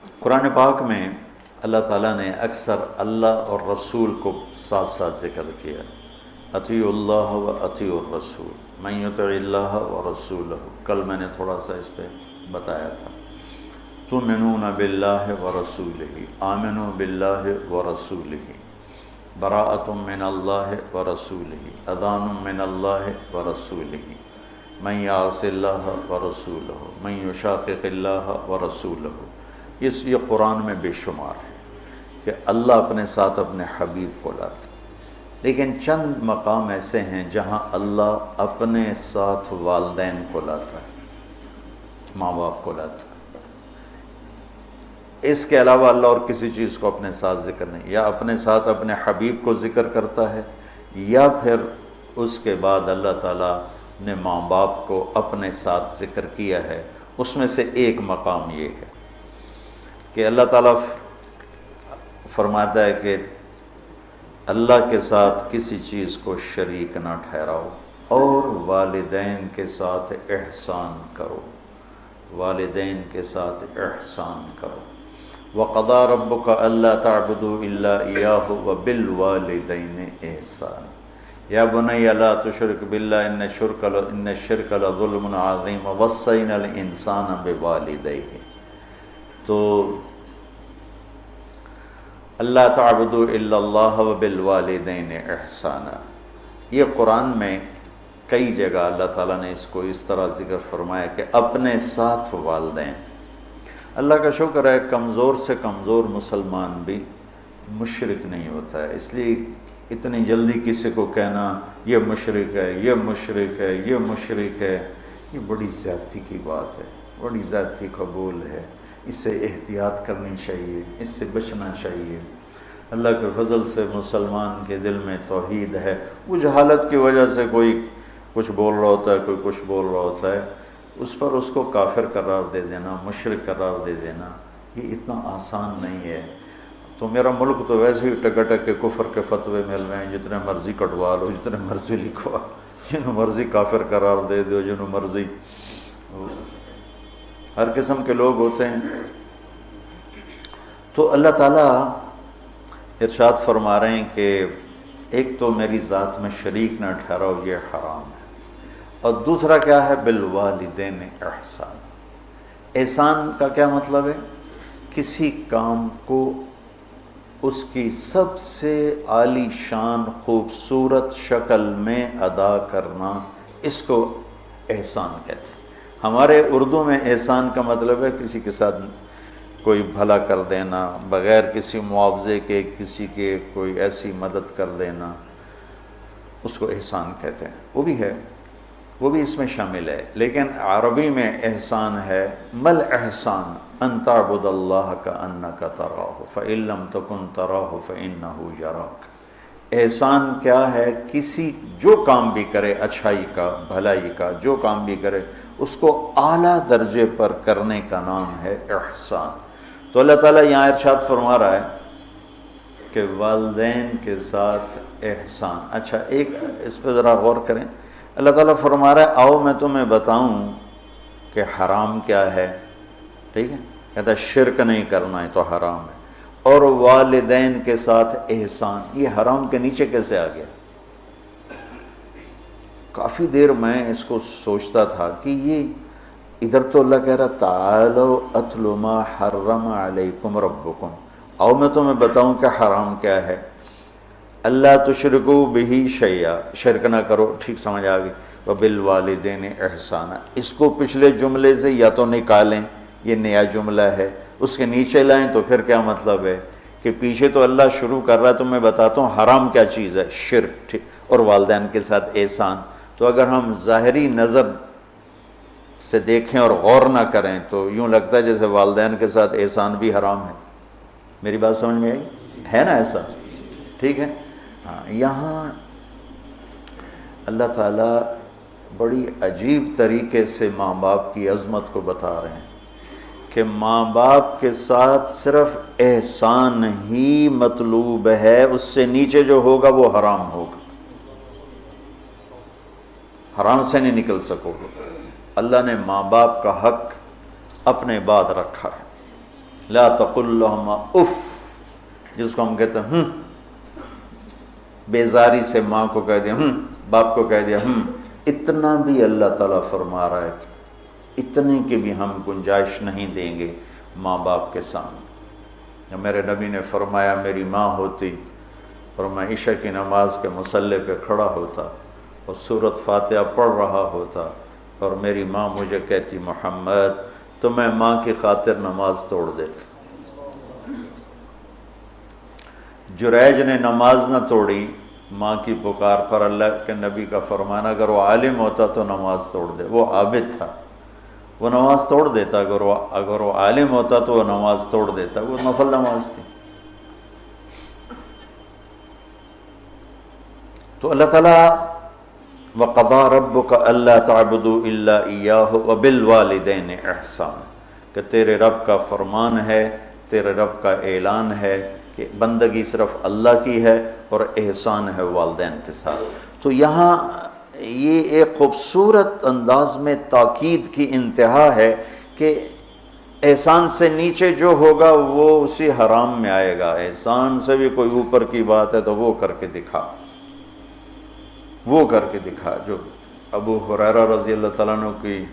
قرآن پاک میں اللہ تعالیٰ نے اکثر اللہ اور رسول کو ساتھ ساتھ ذکر کیا، اطیعوا اللہ و اطیعوا الرسول من یطع اللہ و رسولہ۔ کل میں نے تھوڑا سا اس پہ بتایا تھا، تؤمنون باللہ و رسولہ، آمنوا باللہ و رسولہ، براءۃ من اللہ و رسولہ، اذان من اللہ و رسولہ، من یعص اللہ و رسولہ، من یشاقق اللہ و رسولہ۔ یہ قرآن میں بے شمار ہے کہ اللہ اپنے ساتھ اپنے حبیب کو لاتا، لیکن چند مقام ایسے ہیں جہاں اللہ اپنے ساتھ والدین کو لاتا ہے، ماں باپ کو لاتا ہے۔ اس کے علاوہ اللہ اور کسی چیز کو اپنے ساتھ ذکر نہیں، یا اپنے ساتھ اپنے حبیب کو ذکر کرتا ہے، یا پھر اس کے بعد اللہ تعالیٰ نے ماں باپ کو اپنے ساتھ ذکر کیا ہے۔ اس میں سے ایک مقام یہ ہے کہ اللہ تعالیٰ فرماتا ہے کہ اللہ کے ساتھ کسی چیز کو شریک نہ ٹھہراؤ اور والدین کے ساتھ احسان کرو، والدین کے ساتھ احسان کرو۔ وَقَضَىٰ رَبُّكَ أَلَّا تَعْبُدُوا إِلَّا إِيَّاهُ وَبِالْوَالِدَيْنِ إِحْسَانًا يَا بُنَيَّ لَا تُشْرِكْ بِاللَّهِ إِنَّ الشِّرْكَ لَظُلْمٌ عَظِيمٌ وَوَصَّيْنَا الْإِنسَانَ بِوَالِدَيْهِ۔ تو اللہ تعبدوا الا اللہ وبالوالدین احسانا، یہ قرآن میں کئی جگہ اللہ تعالیٰ نے اس کو اس طرح ذکر فرمایا کہ اپنے ساتھ والدین۔ اللہ کا شکر ہے کمزور سے کمزور مسلمان بھی مشرک نہیں ہوتا ہے، اس لیے اتنی جلدی کسی کو کہنا یہ مشرک ہے، یہ مشرک ہے، یہ مشرک ہے، یہ بڑی زیادتی کی بات ہے، بڑی زیادتی قبول ہے۔ اس سے احتیاط کرنی چاہیے، اس سے بچنا چاہیے۔ اللہ کے فضل سے مسلمان کے دل میں توحید ہے، وہ جہالت کی وجہ سے کوئی کچھ بول رہا ہوتا ہے، کوئی کچھ بول رہا ہوتا ہے، اس پر اس کو کافر قرار دے دینا، مشرک قرار دے دینا، یہ اتنا آسان نہیں ہے۔ تو میرا ملک تو ویسے ہی ٹکٹک کے کفر کے فتوے مل رہے ہیں، جتنے مرضی کٹوا لو، جتنے مرضی لکھوا، جنہوں مرضی کافر قرار دے دو، جنہوں مرضی، ہر قسم کے لوگ ہوتے ہیں۔ تو اللہ تعالیٰ ارشاد فرما رہے ہیں کہ ایک تو میری ذات میں شریک نہ ٹھہراؤ، یہ حرام ہے، اور دوسرا کیا ہے؟ بالوالدین احسان۔ احسان کا کیا مطلب ہے؟ کسی کام کو اس کی سب سے عالی شان خوبصورت شکل میں ادا کرنا، اس کو احسان کہتے ہیں۔ ہمارے اردو میں احسان کا مطلب ہے کسی کے ساتھ کوئی بھلا کر دینا، بغیر کسی معاوضے کے کسی کے کوئی ایسی مدد کر دینا، اس کو احسان کہتے ہیں۔ وہ بھی ہے، وہ بھی اس میں شامل ہے، لیکن عربی میں احسان ہے مل احسان ان تعبد اللہ کأنک تراہ فإن لم تکن تراہ فإنہ یراک۔ احسان کیا ہے؟ کسی جو کام بھی کرے، اچھائی کا، بھلائی کا جو کام بھی کرے، اس کو اعلیٰ درجے پر کرنے کا نام ہے احسان۔ تو اللہ تعالیٰ یہاں ارشاد فرما رہا ہے کہ والدین کے ساتھ احسان۔ اچھا ایک اس پہ ذرا غور کریں، اللہ تعالیٰ فرما رہا ہے آؤ میں تمہیں بتاؤں کہ حرام کیا ہے، ٹھیک ہے؟ کہتا ہے شرک نہیں کرنا ہے تو حرام ہے، اور والدین کے ساتھ احسان، یہ حرام کے نیچے کیسے آ گیا؟ کافی دیر میں اس کو سوچتا تھا کہ یہ ادھر تو اللہ کہہ رہا تعالوا اتل ما حرم علیکم ربکم، آؤ میں تمہیں بتاؤں کہ حرام کیا ہے، اللہ تشرکوا بہ شیئا، شرک نہ کرو، ٹھیک سمجھ آ گئی، وبالوالدین احسانا۔ اس کو پچھلے جملے سے یا تو نکالیں، یہ نیا جملہ ہے، اس کے نیچے لائیں تو پھر کیا مطلب ہے کہ پیچھے تو اللہ شروع کر رہا ہے، تو میں بتاتا ہوں حرام کیا چیز ہے، شرک، ٹھیک، اور والدین کے ساتھ احسان۔ تو اگر ہم ظاہری نظر سے دیکھیں اور غور نہ کریں تو یوں لگتا ہے جیسے والدین کے ساتھ احسان بھی حرام ہے۔ میری بات سمجھ میں آئی؟ ہے نا ایسا؟ ٹھیک ہے، ہاں۔ یہاں اللہ تعالیٰ بڑی عجیب طریقے سے ماں باپ کی عظمت کو بتا رہے ہیں کہ ماں باپ کے ساتھ صرف احسان ہی مطلوب ہے، اس سے نیچے جو ہوگا وہ حرام ہوگا، حرام سے نہیں نکل سکو گے۔ اللہ نے ماں باپ کا حق اپنے بعد رکھا ہے، لا تقل لهما اف، جس کو ہم کہتے ہیں بیزاری سے ماں کو کہہ دیا باپ کو کہہ دیا اتنا بھی اللہ تعالیٰ فرما رہا ہے کہ اتنے کی بھی ہم گنجائش نہیں دیں گے ماں باپ کے سامنے۔ میرے نبی نے فرمایا میری ماں ہوتی اور میں عشاء کی نماز کے مصلی پہ کھڑا ہوتا اور سورۃ فاتحہ پڑھ رہا ہوتا اور میری ماں مجھے کہتی محمد، تو میں ماں کی خاطر نماز توڑ دیتا۔ جریج نے نماز نہ توڑی ماں کی پکار پر، اللہ کے نبی کا فرمانا اگر وہ عالم ہوتا تو نماز توڑ دے، وہ عابد تھا وہ نماز توڑ دیتا، اگر وہ عالم ہوتا تو وہ نماز توڑ دیتا، وہ نفل نماز تھی۔ تو اللہ تعالیٰ وَقَضَىٰ رَبُّكَ أَلَّا تَعْبُدُوا إِلَّا إِيَّاهُ وَبِالْوَالِدَيْنِ إِحْسَانًا، کہ تیرے رب کا فرمان ہے، تیرے رب کا اعلان ہے کہ بندگی صرف اللہ کی ہے اور احسان ہے والدین کے ساتھ۔ تو یہاں یہ ایک خوبصورت انداز میں تاکید کی انتہا ہے کہ احسان سے نیچے جو ہوگا وہ اسی حرام میں آئے گا، احسان سے بھی کوئی اوپر کی بات ہے تو وہ کر کے دکھا، وہ کر کے دکھا۔ جو ابو ہریرہ رضی اللہ تعالیٰ عنہ کی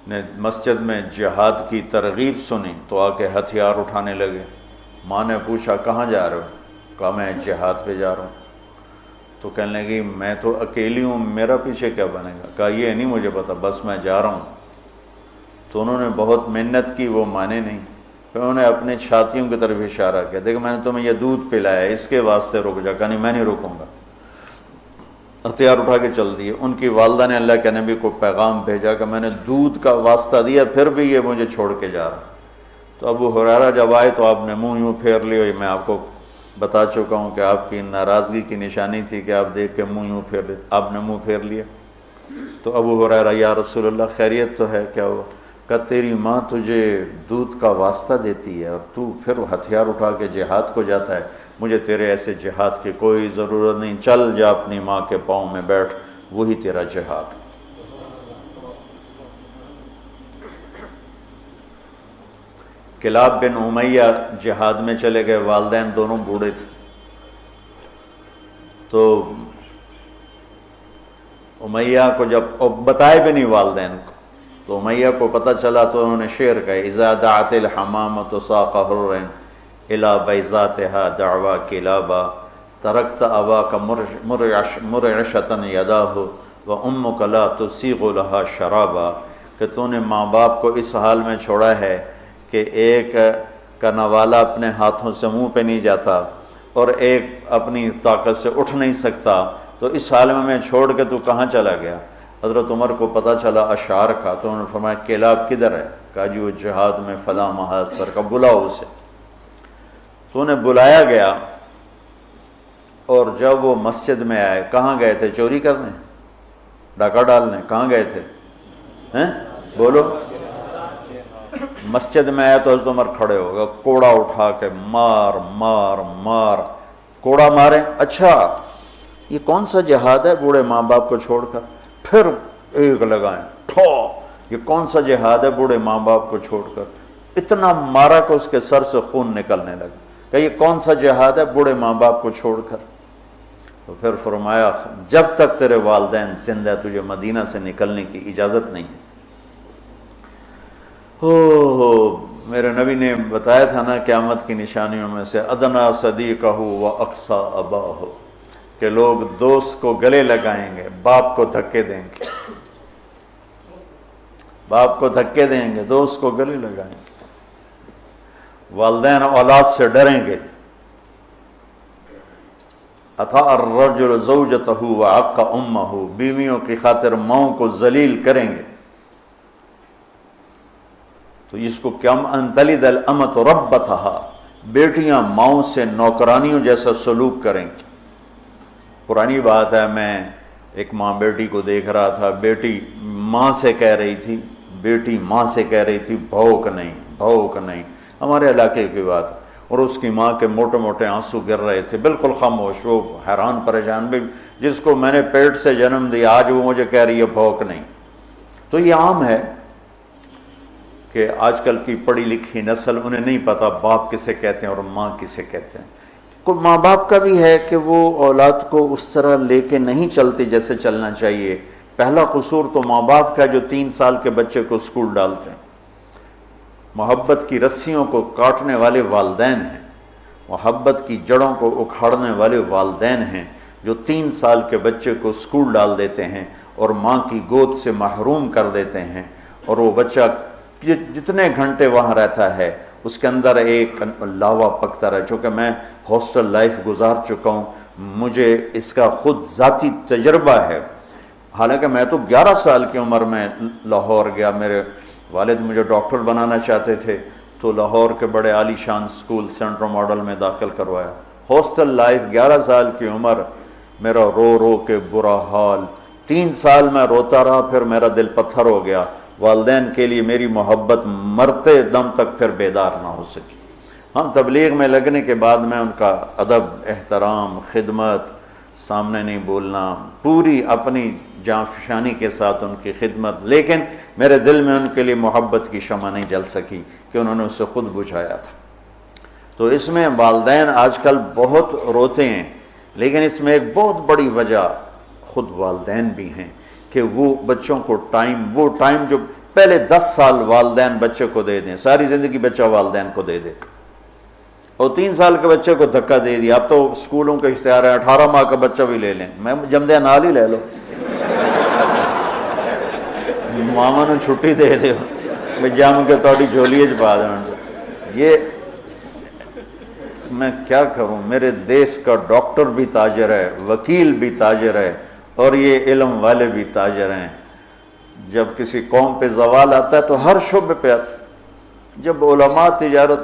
نے مسجد میں جہاد کی ترغیب سنی تو آ کے ہتھیار اٹھانے لگے۔ ماں نے پوچھا کہاں جا رہے ہو؟ کہا میں جہاد پہ جا رہا ہوں۔ تو کہنے لگی میں تو اکیلی ہوں، میرا پیچھے کیا بنے گا؟ کہا یہ نہیں مجھے پتا، بس میں جا رہا ہوں۔ تو انہوں نے بہت محنت کی، وہ مانے نہیں۔ پھر انہوں نے اپنے چھاتیوں کی طرف اشارہ کیا، دیکھ میں نے تمہیں یہ دودھ پلایا ہے، اس کے واسطے رک جا۔ کہا نہیں میں نہیں رکوں گا، ہتھیار اٹھا کے چل دیے۔ ان کی والدہ نے اللہ کے نبی کو پیغام بھیجا کہ میں نے دودھ کا واسطہ دیا پھر بھی یہ مجھے چھوڑ کے جا رہا۔ تو ابو ہریرہ جب آئے تو آپ نے منہ یوں پھیر لیا، میں آپ کو بتا چکا ہوں کہ آپ کی ناراضگی کی نشانی تھی کہ آپ دیکھ کے منہ یوں پھیر لے، آپ نے منہ پھیر لیا۔ تو ابو ہریرہ یا رسول اللہ خیریت تو ہے؟ کیا ہوا؟ کہ تیری ماں تجھے دودھ کا واسطہ دیتی ہے اور تو پھر ہتھیار اٹھا کے جہاد کو جاتا ہے، مجھے تیرے ایسے جہاد کی کوئی ضرورت نہیں، چل جا اپنی ماں کے پاؤں میں بیٹھ، وہی تیرا جہاد۔ کلاب بن امیہ جہاد میں چلے گئے، والدین دونوں بوڑھے تھے۔ تو امیہ کو جب بتائے بھی نہیں والدین کو، تو امیہ کو پتہ چلا تو انہوں نے شعر کہا اذا دعت الحمامة ساق حر الى بیضاتها دعوا کلابا ترکت اباک مرعشة یداہ وامک لا تسیغ لها شرابا، کہ تو نے ماں باپ کو اس حال میں چھوڑا ہے کہ ایک کا نوالا اپنے ہاتھوں سے منہ پہ نہیں جاتا اور ایک اپنی طاقت سے اٹھ نہیں سکتا، تو اس حال میں چھوڑ کے تو کہاں چلا گیا؟ حضرت عمر کو پتہ چلا اشعار کا، تو انہوں نے فرمایا کلاب کدھر ہے؟ کہا جی وہ جہاد میں فلاں محاذ پر، کا بلاؤ اسے۔ تو انہیں بلایا گیا، اور جب وہ مسجد میں آئے، کہاں گئے تھے؟ چوری کرنے، ڈاکہ ڈالنے؟ کہاں گئے تھے؟ بولو۔ مسجد میں آئے تو حضرت عمر کھڑے ہو گئے، کوڑا اٹھا کے مار مار مار، کوڑا مارے، اچھا یہ کون سا جہاد ہے بوڑھے ماں باپ کو چھوڑ کر؟ پھر ایک لگائیں ٹھو، یہ کون سا جہاد ہے بوڑھے ماں باپ کو چھوڑ کر؟ اتنا مارا کہ اس کے سر سے خون نکلنے لگا کہ یہ کون سا جہاد ہے بوڑھے ماں باپ کو چھوڑ کر؟ تو پھر فرمایا جب تک تیرے والدین زندہ تجھے مدینہ سے نکلنے کی اجازت نہیں۔ میرے نبی نے بتایا تھا نا قیامت کی نشانیوں میں سے ادنا صدیقہ و اقصی اباہ، کہ لوگ دوست کو گلے لگائیں گے، باپ کو دھکے دیں گے، باپ کو دھکے دیں گے، دوست کو گلے لگائیں گے، والدین اولاد سے ڈریں گے۔ اطاع الرجل زوجتہ وعق امہ، بیویوں کی خاطر ماؤں کو ذلیل کریں گے۔ تو اس کو کیا انتلد الامۃ ربتھا، بیٹیاں ماؤں سے نوکرانیوں جیسا سلوک کریں گی۔ پرانی بات ہے، میں ایک ماں بیٹی کو دیکھ رہا تھا، بیٹی ماں سے کہہ رہی تھی، بیٹی ماں سے کہہ رہی تھی بھوک نہیں بھوک نہیں، ہمارے علاقے کی بات، اور اس کی ماں کے موٹے موٹے آنسو گر رہے تھے، بالکل خاموش، وہ حیران پریشان بھی، جس کو میں نے پیٹ سے جنم دیا آج وہ مجھے کہہ رہی ہے بھوک نہیں۔ تو یہ عام ہے، کہ آج کل کی پڑھی لکھی نسل انہیں نہیں پتہ باپ کسے کہتے ہیں اور ماں کسے کہتے ہیں۔ کوئی ماں باپ کا بھی ہے کہ وہ اولاد کو اس طرح لے کے نہیں چلتے جیسے چلنا چاہیے۔ پہلا قصور تو ماں باپ کا جو 3 سال کے بچے کو اسکول ڈالتے ہیں۔ محبت کی رسیوں کو کاٹنے والے والدین ہیں، محبت کی جڑوں کو اکھاڑنے والے والدین ہیں جو 3 سال کے بچے کو اسکول ڈال دیتے ہیں اور ماں کی گود سے محروم کر دیتے ہیں، اور وہ بچہ جتنے گھنٹے وہاں رہتا ہے اس کے اندر ایک لاوا پکتا رہا۔ چونکہ میں ہاسٹل لائف گزار چکا ہوں، مجھے اس کا خود ذاتی تجربہ ہے۔ حالانکہ میں تو 11 سال کی عمر میں لاہور گیا، میرے والد مجھے ڈاکٹر بنانا چاہتے تھے تو لاہور کے بڑے عالی شان اسکول سینٹرل ماڈل میں داخل کروایا۔ ہاسٹل لائف 11 سال کی عمر، میرا رو رو کے برا حال، 3 سال میں روتا رہا، پھر میرا دل پتھر ہو گیا۔ والدین کے لیے میری محبت مرتے دم تک پھر بیدار نہ ہو سکی۔ ہاں، تبلیغ میں لگنے کے بعد میں ان کا ادب، احترام، خدمت، سامنے نہیں بولنا، پوری اپنی جاں فشانی کے ساتھ ان کی خدمت، لیکن میرے دل میں ان کے لیے محبت کی شمع نہیں جل سکی کہ انہوں نے اسے خود بجھایا تھا۔ تو اس میں والدین آج کل بہت روتے ہیں، لیکن اس میں ایک بہت بڑی وجہ خود والدین بھی ہیں کہ وہ بچوں کو وہ ٹائم جو پہلے 10 سال والدین بچے کو دے دیں، ساری زندگی بچہ والدین کو دے دے، اور 3 سال کے بچے کو دھکا دے دیا۔ اب تو اسکولوں کا اشتہار ہے 18 ماہ کا بچہ بھی لے لیں، میں جمدے نال ہی لے لو، ماما نو چھٹی دے دے میں جم کے تھوڑی جھولی چ پا دیں۔ یہ میں کیا کروں، میرے دیس کا ڈاکٹر بھی تاجر ہے، وکیل بھی تاجر ہے، اور یہ علم والے بھی تاجر ہیں۔ جب کسی قوم پہ زوال آتا ہے تو ہر شعبے پہ آتا ہے۔ جب علماء تجارت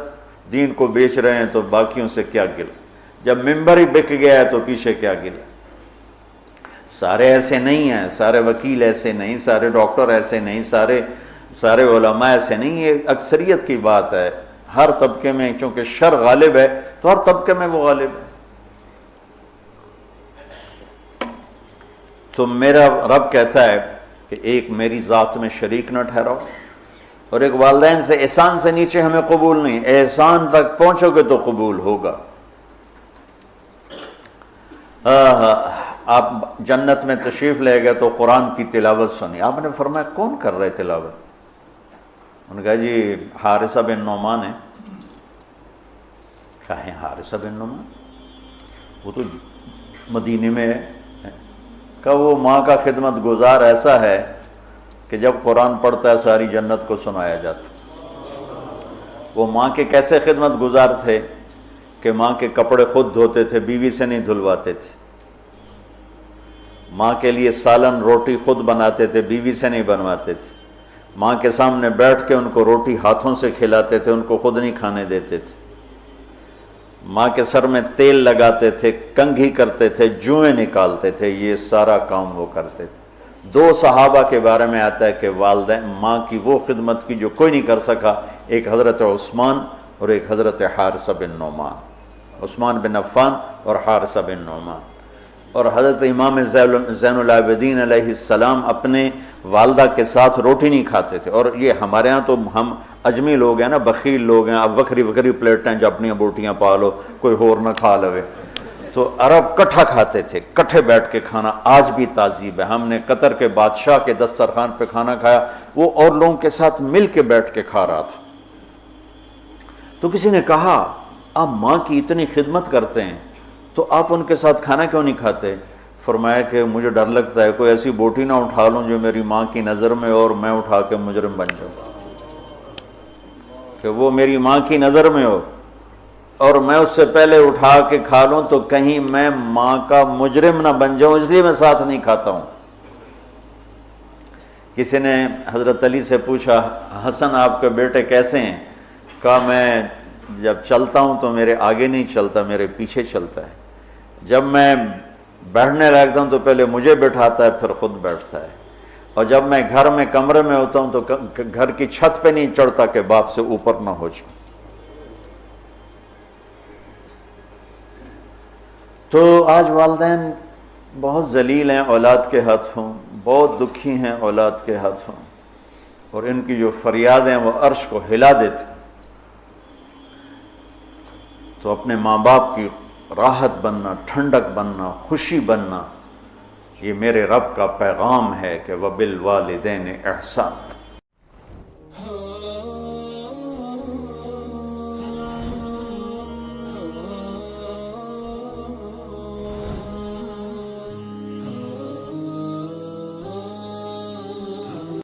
دین کو بیچ رہے ہیں تو باقیوں سے کیا گلا، جب ممبر ہی بک گیا ہے تو پیچھے کیا گلا۔ سارے ایسے نہیں ہیں، سارے وکیل ایسے نہیں، سارے ڈاکٹر ایسے نہیں، سارے علماء ایسے نہیں، یہ اکثریت کی بات ہے۔ ہر طبقے میں چونکہ شر غالب ہے تو ہر طبقے میں وہ غالب ہے۔ تو میرا رب کہتا ہے کہ ایک میری ذات میں شریک نہ ٹھہراؤ، اور ایک والدین سے احسان سے نیچے ہمیں قبول نہیں، احسان تک پہنچو گے تو قبول ہوگا۔ آپ جنت میں تشریف لے گئے تو قرآن کی تلاوت سنی، آپ نے فرمایا کون کر رہے تلاوت؟ انہوں نے کہا جی حارثہ بن نعمان ہے۔ کہا ہے حارثہ بن نعمان؟ وہ تو مدینے میں ہے۔ کہا وہ ماں کا خدمت گزار ایسا ہے کہ جب قرآن پڑھتا ہے ساری جنت کو سنایا جاتا۔ وہ ماں کے کیسے خدمت گزار تھے کہ ماں کے کپڑے خود دھوتے تھے، بیوی سے نہیں دھلواتے تھے۔ ماں کے لیے سالن روٹی خود بناتے تھے، بیوی سے نہیں بنواتے تھے۔ ماں کے سامنے بیٹھ کے ان کو روٹی ہاتھوں سے کھلاتے تھے، ان کو خود نہیں کھانے دیتے تھے۔ ماں کے سر میں تیل لگاتے تھے، کنگھی کرتے تھے، جوئیں نکالتے تھے، یہ سارا کام وہ کرتے تھے۔ 2 صحابہ کے بارے میں آتا ہے کہ والدین ماں کی وہ خدمت کی جو کوئی نہیں کر سکا، ایک حضرت عثمان اور ایک حضرت حارثہ بن نعمان، عثمان بن عفان اور حارثہ بن نعمان۔ اور حضرت امام زین العابدین علیہ السلام اپنے والدہ کے ساتھ روٹی نہیں کھاتے تھے۔ اور یہ ہمارے ہاں تو ہم اجمی لوگ ہیں نا، بخیل لوگ ہیں، اب وکری پلیٹیں جو اپنی بوٹیاں پا لو، کوئی اور نہ کھا لوے۔ تو عرب کٹھا کھاتے تھے، کٹھے بیٹھ کے کھانا آج بھی تہذیب ہے۔ ہم نے قطر کے بادشاہ کے دسترخوان پہ کھانا کھایا، وہ اور لوگوں کے ساتھ مل کے بیٹھ کے کھا رہا تھا۔ تو کسی نے کہا آپ ماں کی اتنی خدمت کرتے ہیں تو آپ ان کے ساتھ کھانا کیوں نہیں کھاتے؟ فرمایا کہ مجھے ڈر لگتا ہے کوئی ایسی بوٹی نہ اٹھا لوں جو میری ماں کی نظر میں اور میں اٹھا کے مجرم بن جاؤں، کہ وہ میری ماں کی نظر میں ہو اور میں اس سے پہلے اٹھا کے کھا لوں تو کہیں میں ماں کا مجرم نہ بن جاؤں، اس لیے میں ساتھ نہیں کھاتا ہوں۔ کسی نے حضرت علی سے پوچھا حسن آپ کے بیٹے کیسے ہیں؟ کہا میں جب چلتا ہوں تو میرے آگے نہیں چلتا، میرے پیچھے چلتا ہے۔ جب میں بیٹھنے لگتا ہوں تو پہلے مجھے بٹھاتا ہے پھر خود بیٹھتا ہے، اور جب میں گھر میں کمرے میں ہوتا ہوں تو گھر کی چھت پہ نہیں چڑھتا کہ باپ سے اوپر نہ ہو جاؤں۔ تو آج والدین بہت ذلیل ہیں اولاد کے ہاتھوں، بہت دکھی ہیں اولاد کے ہاتھوں، اور ان کی جو فریادیں وہ عرش کو ہلا دیتی. تو اپنے ماں باپ کی راحت بننا، ٹھنڈک بننا، خوشی بننا، یہ میرے رب کا پیغام ہے کہ وَبِالْوَالِدَيْنِ إِحْسَانًا.